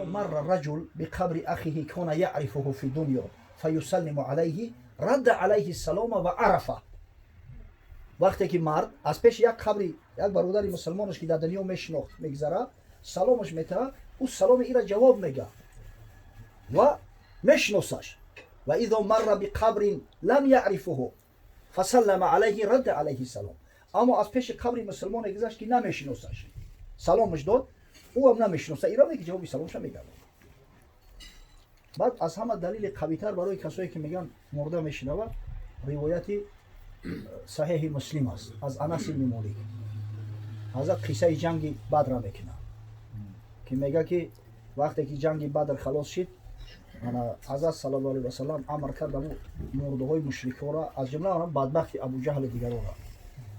مر رجل بقبر أخيه كان يعرفه في الدنيا فيسلم عليه رد عليه السلام و عرفه. وقتی که مرد از پیش یک قبر یک برادر مسلمانش که در دنیا میشناخت میگذره سلامش میته، او سلام ای را جواب میگه و میشناسش. و اذا مر بقبر لم يعرفه فسلم عليه رد عليه السلام. اما از پیش قبر مسلمان گذشت که نمیشناسش، سلامش داد، او هم نمیشناسه، ای را میگه جواب سلامش میگه. بعد از همه دلیل قوی‌تر برای کسایی که میگن مرده میشنوه روایتی صحیح مسلم است از انس بن مالک. حضرت قصه جنگ بدر میکنه که میگه که وقتی که جنگ بدر خلاص شد حضرت صلی الله علیه و سلم امر کرد مرده های مشرکان را از جمله آنها بدبخت ابو جهل دیگر را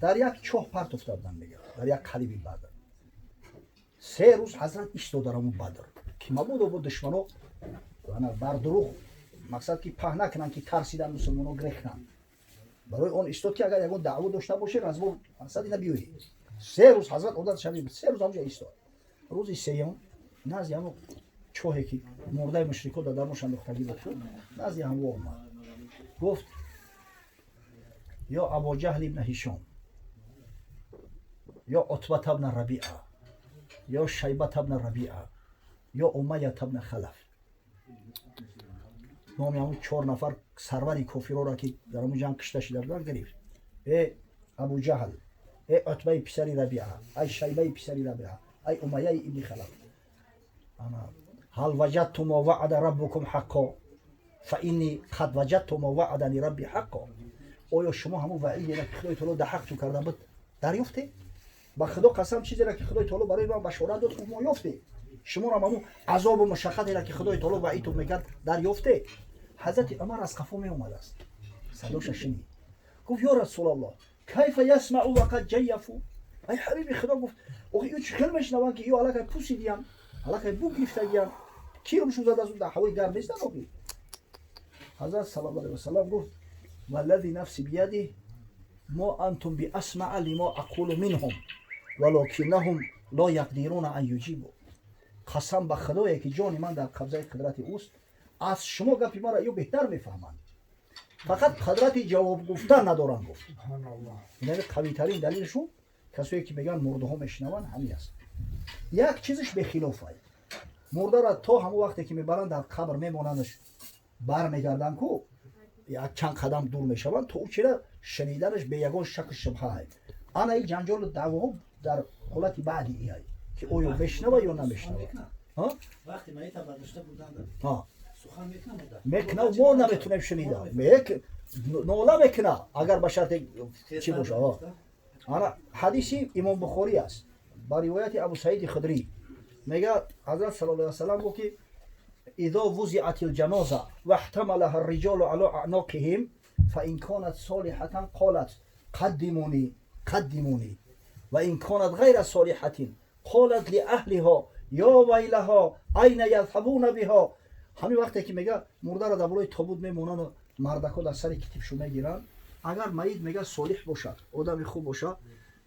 در یک چاه پرت افتادن، میگه در یک قلیب بدر. 3 روز حضرت ایستاده در اون بدر که مبادا با دشمنا بر دروغ مقصد که پهنه کنن که ترسیدن مسلمانان گریختن، برای اون ایستاد که اگر یگون دعوا داشته باشه از ما مقصد اینا بیوری. 3 روز حضرت عادت شبیه 3 روز همونجا ایستاد. روزی سیوم نزد همون چاهی که مرده مشرکا در درمش انداختگی بود نزد هم اومد گفت یا ابو جهل ابن هشام یا عتبه ابن ربیعه یا شیبه ابن ربیعه یا امیه ابن خلف، نام همون 4 نفر سروری کافرها را که در اون جنگ کشته شده بودند گرفت. ای ابو جهل، ای عتبه پسری ربیعه، ای شیبه پسری ربیعه، ای امیه ابن خلف، هل وجدتم ما وعد ربكم حقا فإني قد وجدت ما وعدني ربي حقا. آیا شما همون وعیدی را که خدای تعالی در حق تو کرده بود دریافته؟ با خدا قسم چیزی را که خدای تعالی برای من بشارت داد ما یافته. شما را همون عذاب و مشقتی را که خدای تعالی وعید تو میکرد دریافته. حضرت عمر از قفا می اومد است، صداش شنید، گفت یا رسول الله کیف یسمع وقد جیفوا. ای حبیب خدا، گفت او چه خیلی میشنوان که ایو علاقه پوسیدیم علاقه بو گرفتگیم کی رو شوزاد از اون در هوای گرم نیست نبودی. حضرت صلی الله علیه و سلم گفت والذی نفسی بیده ما انتم باسمع لما اقول منهم ولكنهم لا يقدرون ان يجيبوا. قسم به خدایی که جان من در قبضه قدرت اوست، از شما گپی ما را ایو بهتر میفهمند، فقط قدرت جواب گفتن ندارن. گفت سبحان الله. این قوی ترین دلیلشون کسایی که میگن مرده ها میشنون همین است. یک چیزش به خلافه، مرده را تا همون وقتی که میبرن در قبر میموننش برمیگردن کو یک چند قدم دور میشوند تا او چرا شنیدنش به یگان شک شبهه. انا این جنجال و دعوا در حالت بعدی ایه که او یا بشنوه یا نمیشنوه. ها وقتی میت برداشته بودند ها سخن میکنه و ما نمیتونیم شنیده نولا میکنه اگر به شرط چی باشه. انا حدیثی امام بخاری است با روایت ابو سعید خدری، میگه حضرت صلی الله علیه و سلم گفت که اذا وضعت الجنازه واحتملها الرجال على اعناقهم فان كانت صالحه قالت قدموني قدموني وان كانت غير صالحه قالت لاهلها یا ویلها اين يذهبون بها. همین وقتی که میگه مرده را در بالای تابوت میمونن و مردکا در سر کتفشو میگیرن، اگر میت میگه صالح باشه آدم خوب باشه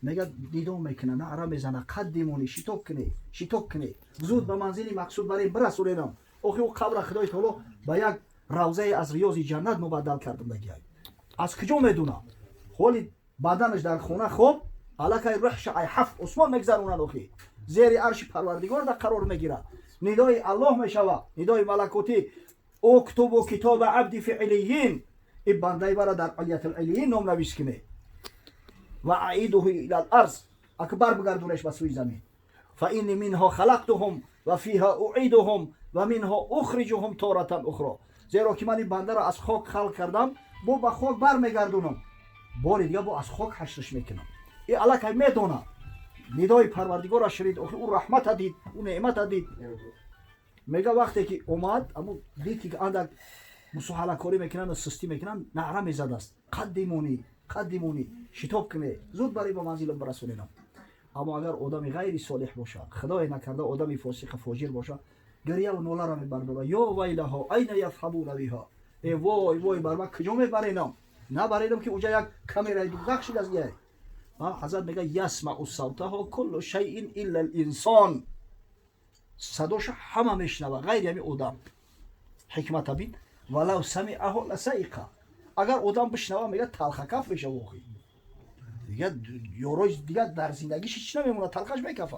میگه دیدون میکنه نعره میزنه قدمونی شتاب کنی زود به منزل مقصود برای برسونینم. آخه او قبر خدای تعالی به یک روضه از ریاض جنت مبدل کردم دیگه. از کجا میدونه؟ حالی بدنش در خونه خوب الکه روحش ای حف عثمان میگذرونن، اخی زیر عرش پروردگار در قرار میگیره، ندای الله میشوه، ندای ملکوتی اکتب کتاب عبد فی علیین، این بنده برا در علیت العلیین نام نویس کنه و اعیده الى الارض، اکبر بگردونش به سوی زمین. فانی منها خلقتهم و فیها اعیدهم و منها اخرجهم تارة اخرى. زیرا که من این بنده را از خاک خلق کردم با به خاک برمیگردونم، بار دیگه با از خاک حشرش میکنم. این الک میدونه ندای پروردگار را شنید، او رحمت دید، او نعمت دید. میگه وقتی که اومد اما دید که اندک مسحله کاری میکنن و سستی میکنن، نعره میزد است قدمونی شتاب کنه زود برای با منزل برسونینم. اما اگر آدمی غیر صالح باشه، خدای نکرده آدمی فاسق فاجر باشه، گریه و ناله را میبرداره، یا ویلها این یذهبون بها، ای وای بر من کجا میبرینم؟ نبرینم که اونجا یک کامرای دوزخ شد از یه. حضرت میگه یسمع صوتها کل شیء الا الانسان. صداش همه میشنوه غیر همین آدم. حکمت بین ولو سمعه لسائقه. اگر آدم بشنوه میگه تلخ کف میشه واقعی. دیگه یوروی دیگه در زندگیش هیچ نمیمونه، تلخش میکفه.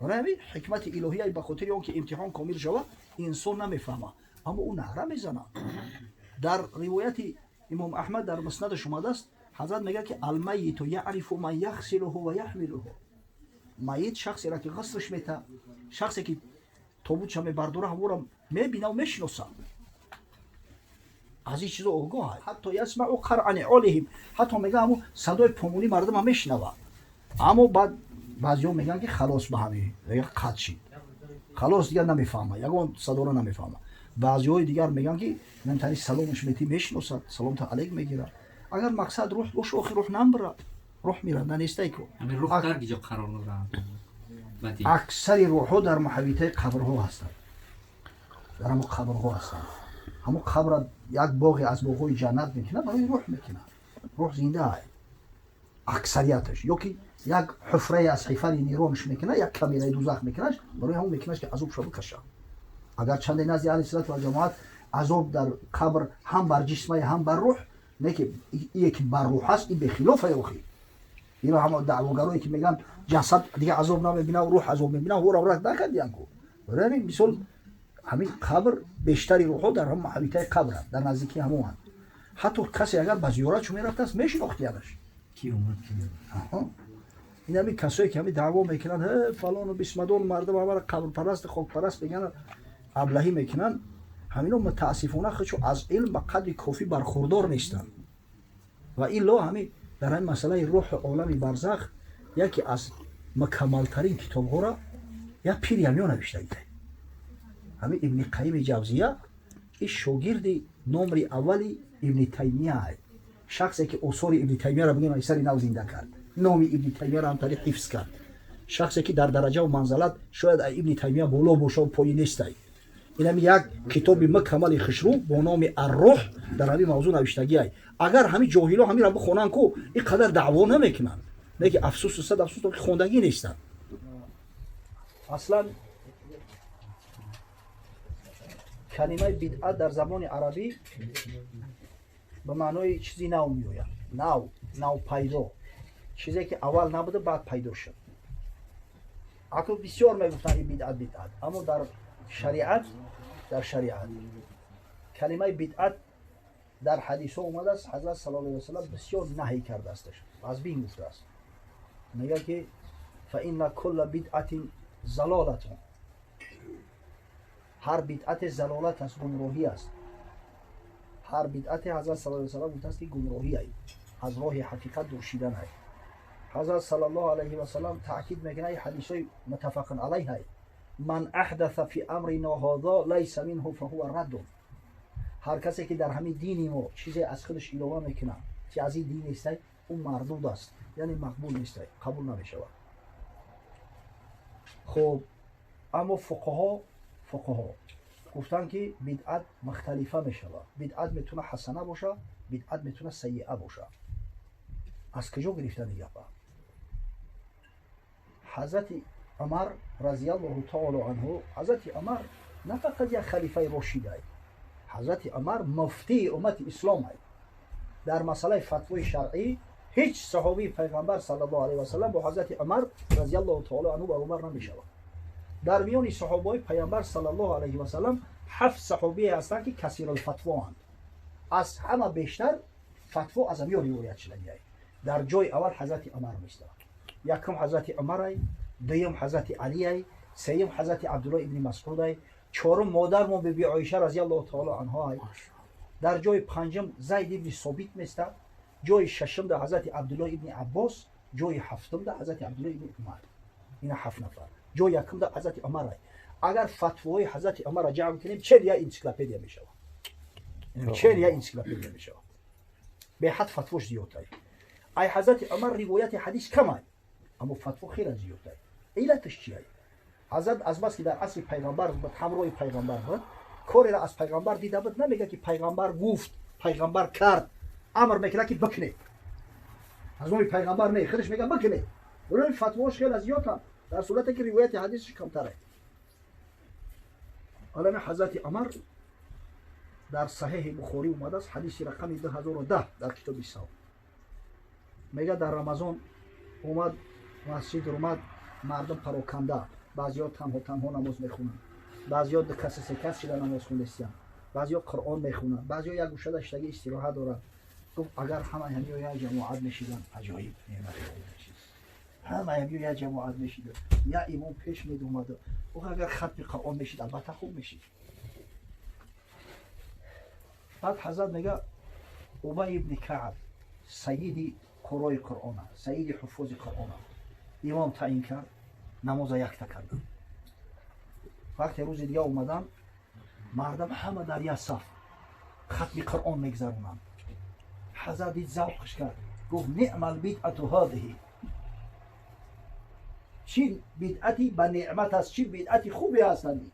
همین حکمت الهی به خاطر اون که امتحان کامل شود انسان نمیفهمه، اما اون نعره میزنه. در روایت امام احمد در مسندش اومده است، حضرت میگه که المیت یعرف من یغسله و یحمله. میت شخصی را که غسلش میته، شخصی که تابوتش میبرداره همون میبینه و میشناسه، از این چیزا آگاه. حتی یسمع قرع نعالهم، حتی میگه همون صدای پامونی مردم هم میشنوه. اما بعد بعضی‌ها میگن که خلاص به همین دیگه قطع شید، خلاص دیگه نمیفهمه، یگان صدا رو نمیفهمه. بعضی‌های دیگر میگن که نمیتونی سلامش میتی میشناسه، سلام تا علیک میگیره. اگر مقصد روح باشه آخر روح نمیبره، روح میره ننیسته کو. روح در کجا قرار نداره؟ اکثر روح‌ها در محیطه قبرها هستند، در همون قبرها هستند. همون قبر یک باغی از باغ‌های جنت میکنه، برای روح میکنه. روح زنده است اکثریتش. یا که یک حفره از حفر نیرونش میکنه، یک کمیره دوزخ میکنه، برای همون میکنه که عذاب شو بکشه. اگر چند نزد اهل سنت و جماعت عذاب در قبر هم بر جسم هم بر روح، نه که یکی بر روح هست، این به خلاف اخی. اینا هم دعواگرایی که میگن جسد دیگه عذاب نمیبینه و روح عذاب میبینه، و را رد نکردین کو. برای مثال همین قبر بیشتری روح‌ها در هم محیطه قبر هست، در نزدیکی همون هست. حتی کسی اگر به زیارت شما رفته است میشناختیانش. کی اومد کی؟ این همین کسایی که همین دعوا میکنن فلان و بسمدون مردم همه قبر پرست خاک پرست میگن ابلهی میکنن، همینا متاسفانه خودشو از علم به قدر کافی برخوردار نیستن. و الا همین در این مسئله روح عالم برزخ یکی از مکملترین کتاب‌ها را یک پیر یمیان نوشته است. همین ابن قیم جوزیه، این شاگرد نمره اولی ابن تیمیه است. شخصی که اصول ابن تیمیه را بگیم ایسری نو زنده کرد، نام ابن تیمیه را هم طریق حفظ کرد. شخصی که در درجه و منزلت شاید ابن تیمیه بالا باشه و پایین نیست. این هم یک کتاب مکمل خشرو با نام الروح در همین موضوع نوشتگی است. اگر همین جاهلا همین را بخونن کو این قدر دعوا نمیکنن، نه که افسوس و صد افسوس که خوندگی نیستن. اصلا کلمه بدعت در زبان عربی به معنای چیزی نو میآید. نو پیدا، چیزی که اول نبوده بعد پیدا شد. عقل بسیار میگفتن این بدعت، اما در شریعت کلمه بدعت در حدیث ها اومده است. حضرت صلی الله علیه و سلم بسیار نهی کرده استش، از بین گفته است. میگه که فإن كل بدعت ضلالة، هر بدعت ضلالت است، گمراهی است. هر بدعت حضرت صلی الله علیه و سلم گفته است که گمراهی است، از راه حقیقت دور شدن است. حضرت صلی الله علیه و سلم تاکید میکنه، حدیث های متفق علیه است، من احدث فی امرنا هذا لیس منه فهو رد. هر کسی که در همین دینی ما چیزی از خودش اضافه میکنه که از این دین نیست، اون مردود است، یعنی مقبول نیست، قبول نمیشه. خب اما فقها گفتن که بدعت مختلفه میشه. بدعت میتونه حسنه باشه، بدعت میتونه سیئه باشه. از کجا گرفتن این گپا؟ حضرت عمر رضی الله تعالی عنه، حضرت عمر نه فقط یک خلیفه راشد است، حضرت عمر مفتی امت اسلام است. در مسئله فتوای شرعی هیچ صحابی پیغمبر صلی الله علیه و سلم با حضرت عمر رضی الله تعالی عنه و عمر نمیشود. در میان صحابه پیغمبر صلی الله علیه و سلم 7 صحابی هستند که کثیر الفتوا اند. از همه بیشتر فتوا از میان روایت شده است. در جای اول حضرت عمر میسته، یکم حضرت عمر است، دوم حضرت علی است، سوم حضرت عبدالله ابن مسعود است، چهارم مادرمون بیبی عایشه رضی الله تعالی عنها است. در جای پنجم زید ابن ثابت میسته، جای ششم در حضرت عبدالله ابن عباس، جای هفتم در حضرت عبدالله ابن عمر. این 7 نفر. جای یکم در حضرت عمر است. اگر فتوای حضرت عمر را جمع کنیم 40 انسیکلوپدیا میشه. 40 انسیکلوپدیا میشه. به حد فتواش زیاد است. ای حضرت عمر روایت حدیث کم است، اما فتوا خیلی زیاد است. علتش چیه؟ حضرت از بس که در عصر پیغمبر بود، همراه پیغمبر بود، کاری را از پیغمبر دیده بود، نمیگه که پیغمبر گفت، پیغمبر کرد، امر میکنه که بکنه. از اون پیغمبر نه، خودش میگه بکنه. برای فتواش خیلی زیاد است، در صورتی که روایت حدیثش کمتر است. حالا حضرت عمر در صحیح بخاری اومده است، حدیث رقم 2010 در کتاب ساو. میگه در رمضان اومد مسجد اومد، مردم پراکنده، بعضیا تنها نماز میخونن، بعضیا کسی سکس شده نماز خوندستیان، بعضیا قرآن میخونن، بعضیا یک گوشه داشتگی استراحت دارن. گفت اگر همه همی یک جماعت میشیدن عجایب نعمت میشید. همه همی یک جماعت میشیدن، یا امام پیش مید اومده، او اگر ختم قرآن میشید البته خوب میشید. بعد حضرت میگه ابی ابن کعب سیدی قرای قرآن، سیدی حفوظ قرآن، امام تعیین کرد، نماز یک کردن. وقتی روز دیگه اومدن مردم همه در یک صف ختم قرآن میگذرونن. حضرت دید ذوقش کرد، گفت نعم البدعة هذه، چی بدعتی به نعمت است، چی بدعتی خوبی هستند.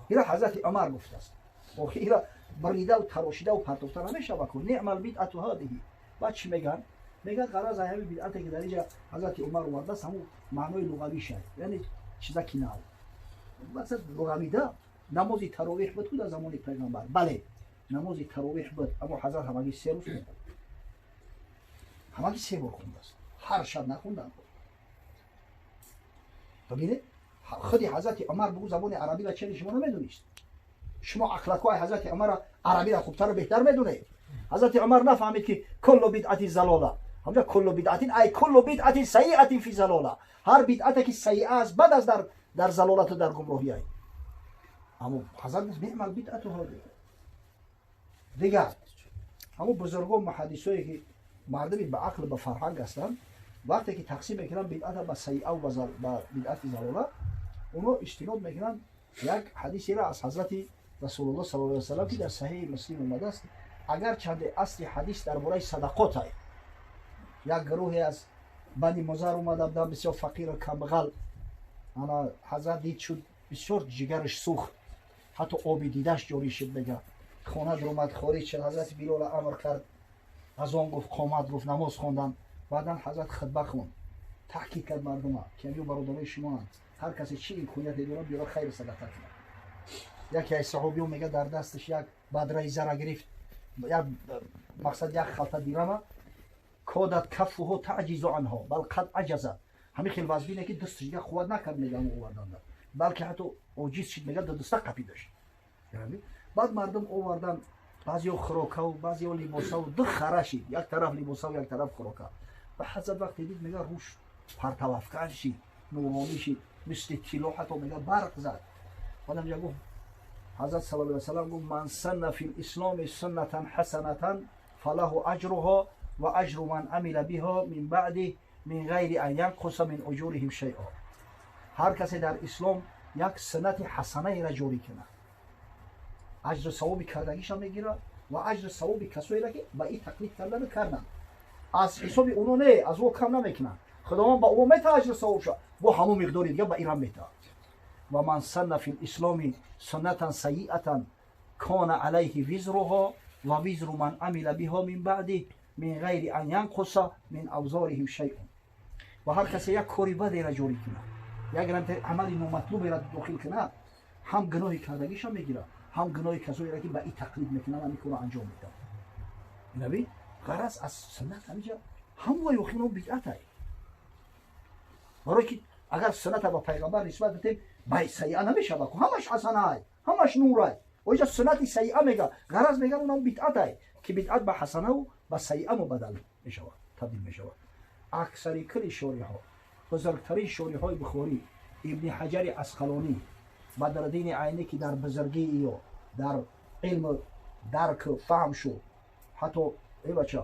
اینا حضرت عمر گفته است. و اینا بریده و تراشیده و پرتوفته نمیشه بکن. نعم البدعة هذه. بعد چی میگن؟ میگن غرض همین بدعتی که در اینجا حضرت عمر آورده است همون معنای لغوی شد، یعنی چیزا که نه. مثلا لغوی ده نماز تراویح بود در زمان پیغمبر، بله نماز تراویح بود، اما حضرت همگی 3 روز خوند، همگی 3 بار خونده است، هر شب نخوندن. ببینید خودی حضرت عمر بگو زبان عربی را چه شما نمیدونید؟ شما اخلاقای حضرت عمر عربی را خوبتر و بهتر میدونید. حضرت عمر نفهمید که کل بدعت ضلاله، همونجا کل بدعت ای کل بدعت سیئه فی ضلاله، هر بدعتی که سیئه است بد از در ضلالت و در گمراهی است. اما حضرت نعم البدعة هذه. دیگر همون بزرگان محدثایی که مردمی به عقل به فرهنگ هستند، وقتی که تقسیم میکنن بدعت به سیئه و به بدعت ضلاله، اونو اجتناب میکنن یک حدیثی را از حضرت رسول الله صلی الله علیه و سلم که در صحیح مسلم اومده است. اگر چند اصل حدیث درباره صدقات است، یک گروهی از بنی مضر اومده بودن بسیار فقیر و کمبغل، انا حضرت دید شد بسیار جگرش سوخت، حتی آبی دیدش جاری شد. بگه خانه در اومد خارج شد، حضرت بلال امر کرد، از آن گفت قامت گفت نماز خواندن. بعدا حضرت خطبه خوند، تحقیق کرد مردم که امیو برادرای شما هست، هر کسی چی کنیت داره بیاره خیر صدقه کنه. یکی از صحابیون میگه در دستش یک بدره زر گرفت، یک مقصد یک خلطه دیرم، کادت کفه تعجز عنها بل قد عجزت، همین خیلی وزبینه که دستش یک قوت نکرد میگه آوردن، بلکه حتی عاجز شد میگه دسته قپی داشت. بعد مردم آوردن بعضیا خوراکا و بعضیا لباسا و دو خرشید، یک طرف لباسا و یک طرف خوراکا. و حضرت وقتی دید میگه روش پرتو افکن شید، نورانی شید، مثل طلا حتی میگه برق زد. بعد میگه گفت حضرت صلی الله علیه و سلم گفت من سن فی الاسلام سنتا حسنتا فله اجرها و اجر من عمل بها من بعد من غیر ان ینقص من اجورهم شیئا. هر کسی در اسلام یک سنت حسنه را جاری کنه، اجر ثواب کردگیش هم میگیره و اجر ثواب کسایی را که با این تقلید کردن کردن از حساب اونو نه، از او کم نمیکنن. خداوند با او میته اجر ثواب شد، با همون مقداری دیگه با ایران میته. و من سن فی الاسلام سنتا سیئتا کان علیه وزرها و وزر من عمل بها من بعد من غیر ان ینقص من اوزارهم شیء. و هر کسی یک کاری بدی را جاری کنه، یک عمل نامطلوبی را داخل کنه، هم گناهی کردگیش هم میگیره، هم گناهی کسایی را که به این تقلید میکنه و میکنه انجام میده. نبی غرض از سنت همینجا هم و یخینو بدعت است. برای که اگر سنت با پیغمبر نسبت بدیم به سیئه نمیشه بکن، همش حسنه است، همش نور است. و اینجا سنت سیئه میگه، غرض میگه اونم بدعت است که بدعت به حسنه و به سیئه مبدل میشه، تبدیل میشه. اکثر کل شارح ها، بزرگترین شارح های بخاری ابن حجر عسقلانی، بدرالدین عینی که در بزرگی و در علم درک فهم شد، حتی ای بچه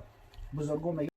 بزرگان میگه